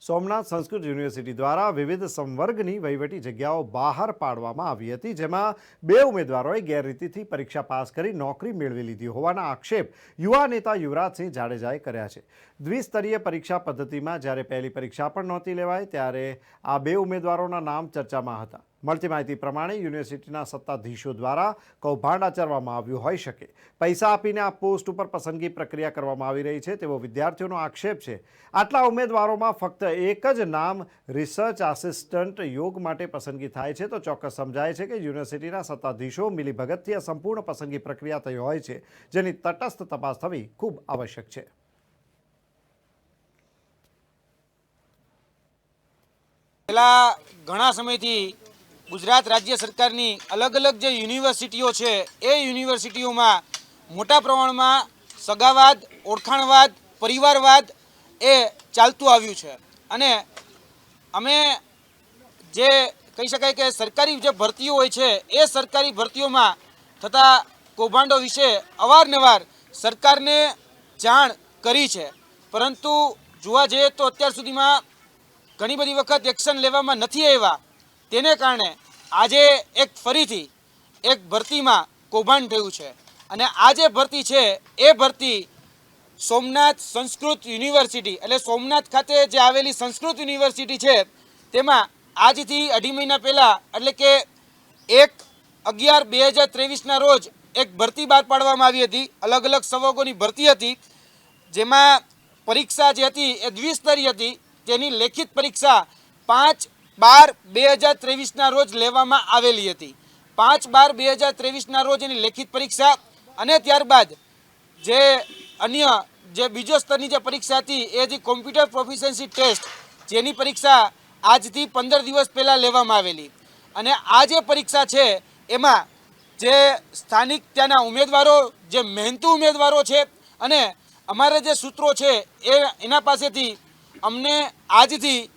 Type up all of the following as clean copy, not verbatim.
Somnath Sanskrit university દ્વારા વિવિધ સંવર્ગની વહીવટી જગ્યાઓ બહાર પાડવામાં આવી હતી, જેમાં 2 ઉમેદવારોએ ગેરરીતિથી પરીક્ષા પાસ કરી નોકરી મેળવી લીધી હોવાના આક્ષેપ યુવા નેતા યુવરાજસિંહ જાડેજાએ કર્યા છે। દ્વિસ્તરીય પરીક્ષા પદ્ધતિમાં જ્યારે પહેલી પરીક્ષા પણ નહોતી લેવાઈ ત્યારે આ 2 ઉમેદવારોના નામ ચર્ચામાં હતા। મળતી માહિતી પ્રમાણે યુનિવર્સિટીના સત્તાધીશો દ્વારા કૌભાંડ આચરવામાં આવ્યું હોઈ શકે। પૈસા આપીને આ પોસ્ટ ઉપર પસંદગી પ્રક્રિયા કરવામાં આવી રહી છે તેવો વિદ્યાર્થીઓનો આક્ષેપ છે। આટલા ઉમેદવારોમાં ફક્ત એક જ નામ રિસર્ચ આસિસ્ટન્ટ યોગ માટે પસંદગી થાય છે તો ચોક્કસ સમજાય છે કે યુનિવર્સિટીના સત્તાધીશો મિલીભગતથી આ સંપૂર્ણ પસંદગી પ્રક્રિયા થઈ હોય છે, જેની તટસ્થ તપાસ થવી ખૂબ આવશ્યક છે। છેલ્લા ઘણા સમયથી ગુજરાત રાજ્ય સરકારની અલગ અલગ જે યુનિવર્સિટીઓ છે એ યુનિવર્સિટીઓમાં મોટા પ્રમાણમાં સગાવાદ, ઓળખાણવાદ, પરિવારવાદ એ ચાલતું આવ્યું છે અને અમે જે કહી શકાય કે સરકારી જે ભરતીઓ હોય છે એ સરકારી ભરતીઓમાં થતા કૌભાંડો વિશે અવારનવાર સરકારને જાણ કરી છે, પરંતુ જોવા જઈએ તો અત્યાર સુધીમાં ઘણી બધી વખત એક્શન લેવામાં નથી આવ્યા। તેને કારણે આજે એક ફરીથી એક ભરતીમાં કૌભાંડ થયું છે અને આ જે ભરતી છે એ ભરતી સોમનાથ સંસ્કૃત યુનિવર્સિટી એટલે સોમનાથ ખાતે જે આવેલી સંસ્કૃત યુનિવર્સિટી છે તેમાં આજથી 2.5 મહિના પહેલાં એટલે કે 1/11/2023ના રોજ એક ભરતી બહાર પાડવામાં આવી હતી। અલગ અલગ સંવર્ગોની ભરતી હતી, જેમાં પરીક્ષા જે હતી એ દ્વિસ્તરીય હતી। તેની લેખિત પરીક્ષા 5/12/2023ના રોજ લેવામાં આવેલી હતી। 5/12/2023ના રોજ એની લેખિત પરીક્ષા અને ત્યારબાદ જે અન્ય જે બીજો સ્તરની જે પરીક્ષા હતી એ જે કોમ્પ્યુટર પ્રોફિશિયન્સી ટેસ્ટ જેની પરીક્ષા આજથી 15 દિવસ પહેલાં લેવામાં આવેલી અને આ જે પરીક્ષા છે એમાં જે સ્થાનિક ત્યાંના ઉમેદવારો જે મહેનતુ ઉમેદવારો છે અને અમારા જે સૂત્રો છે એના પાસેથી અમને આજથી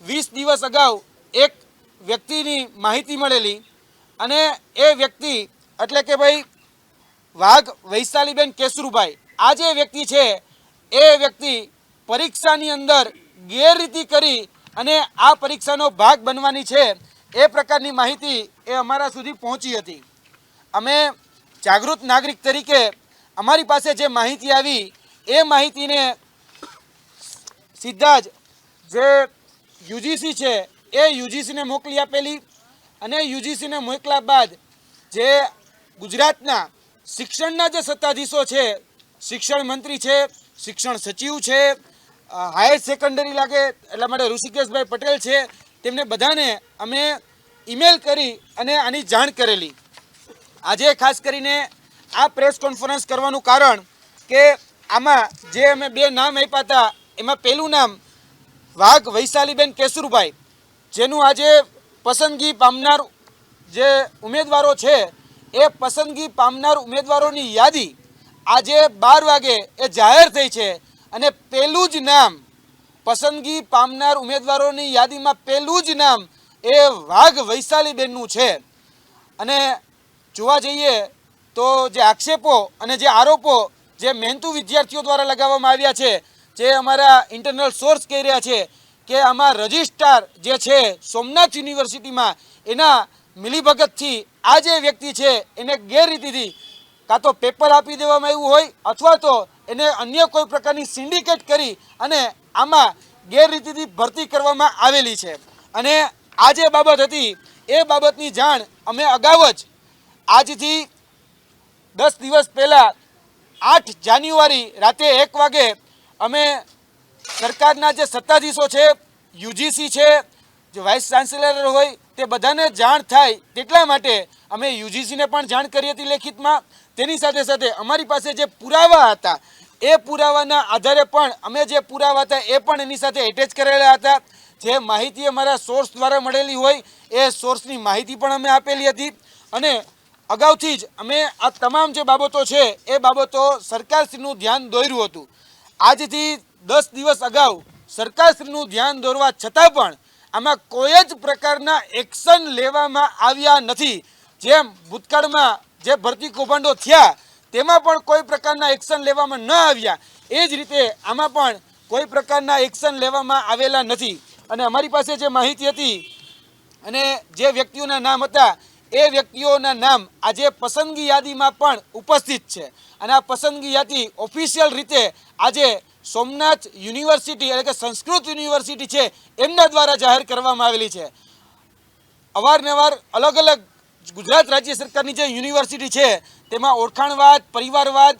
20 દિવસ અગાઉ એક વ્યક્તિની માહિતી મળેલી અને એ વ્યક્તિ એટલે કે ભાઈ વાઘ વૈશાલીબેન કેસરુભાઈ, આ જે વ્યક્તિ છે એ વ્યક્તિ પરીક્ષાની અંદર ગેરરીતિ કરી અને આ પરીક્ષાનો ભાગ બનવાની છે એ પ્રકારની માહિતી એ અમારા સુધી પહોંચી હતી। અમે જાગૃત નાગરિક તરીકે અમારી પાસે જે માહિતી આવી એ માહિતીને સીધા જ જે યુજીસી છે એ યુજીસીને મોકલી આપેલી અને યુજીસીને મોકલ્યા બાદ જે ગુજરાતના શિક્ષણના જે સત્તાધીશો છે, શિક્ષણ મંત્રી છે, શિક્ષણ સચિવ છે, હાયર સેકન્ડરી લાગે એટલા માટે ઋષિકેશભાઈ પટેલ છે, તેમને બધાને અમે ઈમેલ કરી અને આની જાણ કરેલી। આજે ખાસ કરીને આ પ્રેસ કોન્ફરન્સ કરવાનું કારણ કે આમાં જે અમે 2 નામ આપ્યા હતા એમાં પહેલું નામ વાઘ વૈશાલીબેન કેસરુભાઈ, જેનું આજે પસંદગી પામનાર જે ઉમેદવારો છે એ પસંદગી પામનાર ઉમેદવારોની યાદી આજે 12 વાગે એ જાહેર થઈ છે અને પહેલું જ નામ પસંદગી પામનાર ઉમેદવારોની યાદીમાં પહેલું જ નામ એ વાઘ વૈશાલીબેનનું છે। અને જોવા જઈએ તો જે આક્ષેપો અને જે આરોપો જે મહેનતુ વિદ્યાર્થીઓ દ્વારા લગાવવામાં આવ્યા છે, જે અમારા ઇન્ટરનલ સોર્સ કહી રહ્યા છે કે આમાં રજિસ્ટ્રાર જે છે સોમનાથ યુનિવર્સિટીમાં એના મિલીભગતથી આ જે વ્યક્તિ છે એને ગેરરીતિથી કાં તો પેપર આપી દેવામાં આવ્યું હોય અથવા તો એને અન્ય કોઈ પ્રકારની સિન્ડિકેટ કરી અને આમાં ગેરરીતિથી ભરતી કરવામાં આવેલી છે। અને આ જે બાબત હતી એ બાબતની જાણ અમે અગાઉ જ આજથી 10 દિવસ પહેલાં 8 જાન્યુઆરી રાતે 1 વાગે અમે સરકારના જે સત્તાધીશો છે, યુજીસી છે, જે વાઇસ ચાન્સેલર હોય તે બધાને જાણ થાય તેટલા માટે અમે યુજીસીને પણ જાણ કરી હતી લેખિતમાં। તેની સાથે સાથે અમારી પાસે જે પુરાવા હતા એ પુરાવાના આધારે પણ અમે જે પુરાવા હતા એ પણ એની સાથે એટેચ કરેલા હતા। જે માહિતી અમારા સોર્સ દ્વારા મળેલી હોય એ સોર્સની માહિતી પણ અમે આપેલી હતી અને અગાઉથી જ અમે આ તમામ જે બાબતો છે એ બાબતો સરકારશ્રીનું ધ્યાન દોર્યું હતું। આજથી 10 દિવસ અગાઉ સરકારશ્રીનું ધ્યાન દોરવા છતાં પણ આમાં કોઈ જ પ્રકારના એક્શન લેવામાં આવ્યા નથી। જેમ ભૂતકાળમાં જે ભરતી કૌભાંડો થયા તેમાં પણ કોઈ પ્રકારના એક્શન લેવામાં ન આવ્યા એ જ રીતે આમાં પણ કોઈ પ્રકારના એક્શન લેવામાં આવેલા નથી. અને અમારી પાસે જે માહિતી હતી અને જે વ્યક્તિઓના નામ હતા એ વ્યક્તિઓના નામ આજે પસંદગી યાદીમાં પણ ઉપસ્થિત છે. અને આ પસંદગી યાદી ઓફિશિયલ રીતે આજે સોમનાથ યુનિવર્સિટી એટલે કે સંસ્કૃત યુનિવર્સિટી છે એમના દ્વારા જાહેર કરવામાં આવેલી છે. અવારનવાર અલગ અલગ ગુજરાત રાજ્ય સરકારની જે યુનિવર્સિટી છે તેમાં ઓળખાણવાદ, પરિવારવાદ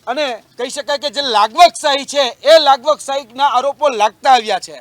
અને કહી શકાય કે જે લાગવકશાહી છે એ લાગવકશાહીના આરોપો લાગતા આવ્યા છે,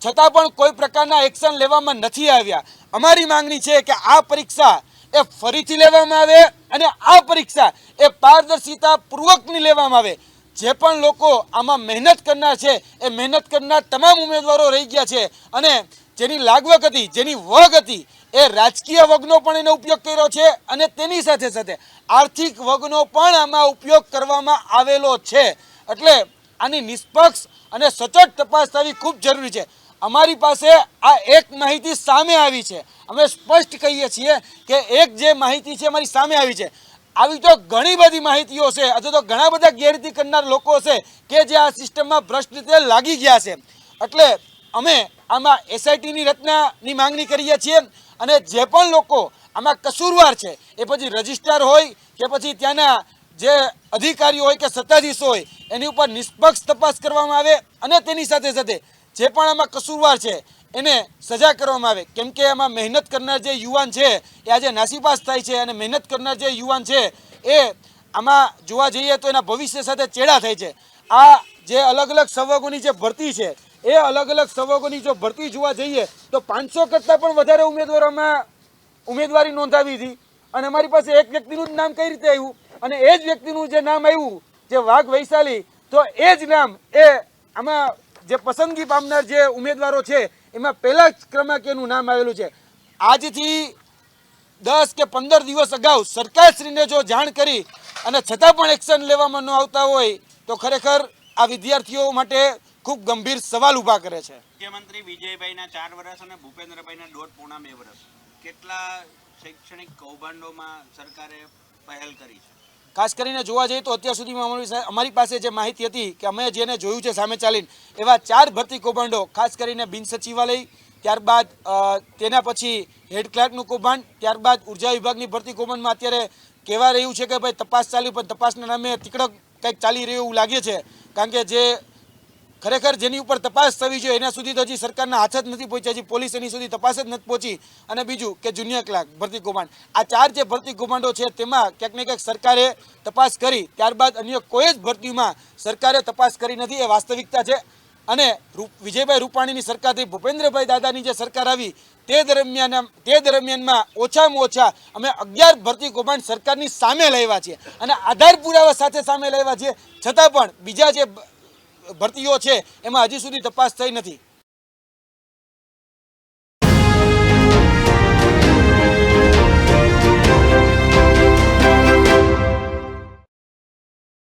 છતાં પણ કોઈ પ્રકારના એક્શન લેવામાં નથી આવ્યા. અમારી માંગણી છે કે આ પરીક્ષા એ ફરીથી લેવામાં આવે અને આ પરીક્ષા એ પારદર્શિતા પૂર્વકની લેવામાં આવે. જે પણ લોકો આમાં મહેનત કરનાર છે એ મહેનત કરનાર તમામ ઉમેદવારો રહી ગયા છે અને જેની લાગવક હતી, જેની વગ હતી એ રાજકીય વગનો પણ એનો ઉપયોગ કર્યો છે અને તેની સાથે સાથે આર્થિક વગનો પણ આમાં ઉપયોગ કરવામાં આવેલો છે. એટલે આની નિષ્પક્ષ અને સચોટ તપાસ થવી ખૂબ જરૂરી છે. અમારી પાસે આ એક માહિતી સામે આવી છે. અમે સ્પષ્ટ કહીએ છીએ કે એક જે માહિતી છે અમારી સામે આવી છે. આવી તો ઘણી બધી માહિતીઓ છે અથવા તો ઘણા બધા ગેરરીતિ કરનાર લોકો છે કે જે આ સિસ્ટમમાં ભ્રષ્ટ રીતે લાગી ગયા છે. એટલે અમે આમાં એસઆઈટીની રચનાની માંગણી કરીએ છીએ અને જે પણ લોકો આમાં કસૂરવાર છે એ પછી રજિસ્ટ્રાર હોય કે પછી ત્યાંના જે અધિકારીઓ હોય કે સત્તાધીશો હોય એની ઉપર નિષ્પક્ષ તપાસ કરવામાં આવે અને તેની સાથે સાથે જે પણ આમાં કસૂરવાર છે એને સજા કરવામાં આવે. કેમ કે આમાં મહેનત કરનાર જે યુવાન છે એ આજે નાસીપાસ થાય છે અને મહેનત કરનાર જે યુવાન છે એ આમાં જોવા જઈએ તો એના ભવિષ્ય સાથે ચેડા થાય છે. આ જે અલગ અલગ સંવર્ગોની જે ભરતી છે એ અલગ અલગ સંવર્ગોની જો ભરતી જોવા જઈએ તો 500 કરતાં પણ વધારે ઉમેદવારોમાં ઉમેદવારી નોંધાવી હતી અને અમારી પાસે એક વ્યક્તિનું જ નામ કઈ રીતે આવ્યું અને એ જ વ્યક્તિનું જે નામ આવ્યું જે વાઘ વૈશાલી, તો એ જ નામ એ આમાં જે પસંદગી પામનાર જે ઉમેદવારો છે એમાં પહેલા જ ક્રમાંકેનું નામ આવેલું છે. આજથી 10 કે 15 દિવસ અગાઉ સરકારશ્રીને જો જાણ કરી અને છતાં પણ એક્શન લેવામાં ન આવતા હોય તો ખરેખર આ વિદ્યાર્થીઓ માટે ખૂબ ગંભીર સવાલ ઊભા કરે છે. મુખ્યમંત્રી વિજયભાઈના 4 વર્ષ અને ભૂપેન્દ્રભાઈના 2.5 વર્ષ કેટલા શૈક્ષણિક કૌભાંડોમાં સરકારે પહેલ કરી છે? ખાસ કરીને જોવા જઈએ તો અત્યાર સુધીમાં અમારી પાસે જે માહિતી હતી કે અમે જેને જોયું છે સામે ચાલીને એવા 4 ભરતી કૌભાંડો, ખાસ કરીને બિન સચિવાલય, ત્યારબાદ તેના પછી હેડ ક્લાર્કનું કૌભાંડ, ત્યારબાદ ઉર્જા વિભાગની ભરતી કૌભાંડમાં અત્યારે કહેવા રહ્યું છે કે ભાઈ તપાસ ચાલી પણ તપાસના નામે તીકડક કંઈક ચાલી રહ્યું એવું લાગે છે. કારણ કે જે ખરેખર જેની ઉપર તપાસ થવી જોઈએ એના સુધી તો હજી સરકારના હાથ જ નથી પહોંચ્યા, હજી પોલીસ એની સુધી તપાસ જ નથી પહોંચી. અને બીજું કે જુનિયર ક્લાર્ક ભરતી કૌભાંડ, આ 4 જે ભરતી કૌભાંડો છે તેમાં ક્યાંક ને ક્યાંક સરકારે તપાસ કરી, ત્યારબાદ અન્ય કોઈ જ ભરતીમાં સરકારે તપાસ કરી નથી, એ વાસ્તવિકતા છે. અને વિજયભાઈ રૂપાણીની સરકારથી ભૂપેન્દ્રભાઈ દાદાની જે સરકાર આવી તે દરમિયાનમાં ઓછામાં ઓછા અમે 11 ભરતી કૌભાંડ સરકારની સામે લાવ્યા છીએ અને આધાર પુરાવા સાથે સામે લાવ્યા છીએ, છતાં પણ બીજા જે ભરતીઓ છે એમાં હજી સુધી તપાસ થઈ નથી.